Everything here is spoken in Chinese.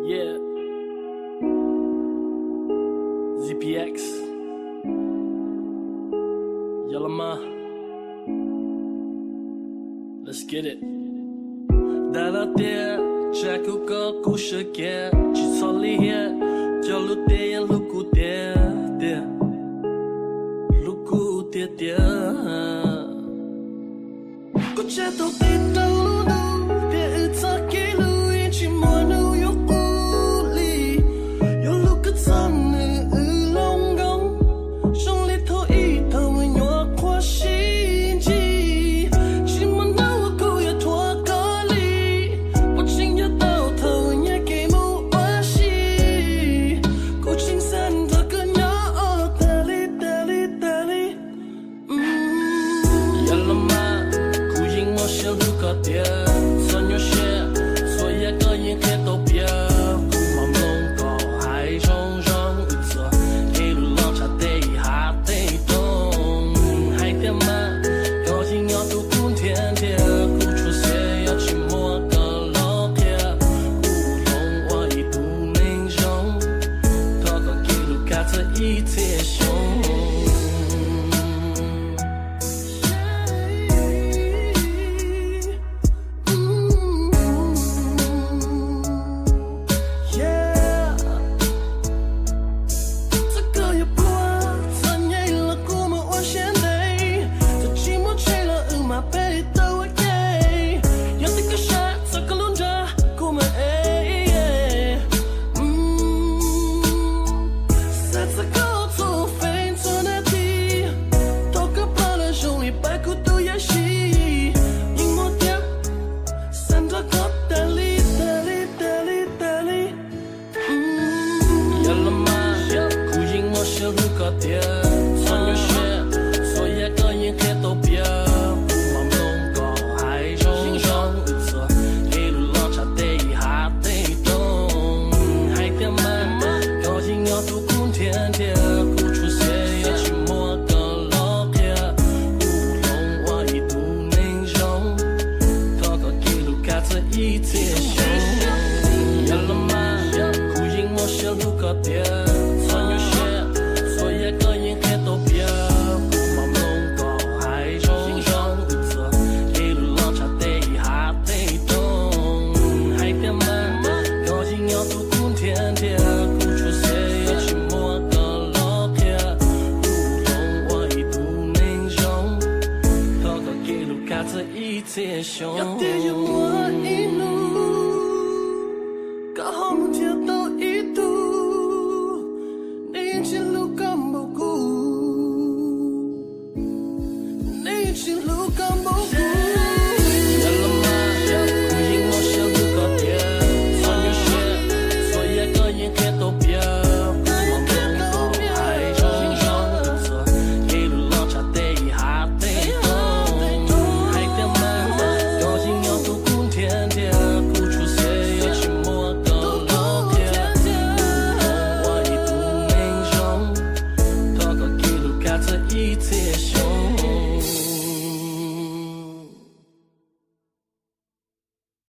Yeah. ZPX. Yellow Ma. Let's get it. 大老爹，摘口个故事给，去草里黑，叫路爹路古爹爹，路古爹爹。古街头地道路路，别日早给路一起摸路有屋里，有路个脏的龙宫，手里头一头温热花心机，起码那我姑爷托个里，我今夜到头也给木关系，古青山的个鸟达里达里达里，呀啦嘛。我想路个爹，穿越鞋，所以个人黑都别，古毛龙高海中中一侧，一路浪茶得下得动，海天嘛，高兴要渡古天天，古出些要去摸个老铁，古龙我一度英雄，透过记录看着一切凶。穿越鞋，所以个人黑都别，古毛龙高海中中一侧，一路浪茶得下得动，海天嘛，高兴要渡古天天，古出些要去摸个老铁，古龙我一度英雄，透过记录看着一切凶，呀啦嘛，古影我想路个爹。要跌入我一路，刚好目贴到一度，你一路干不顾，你一路干不顾。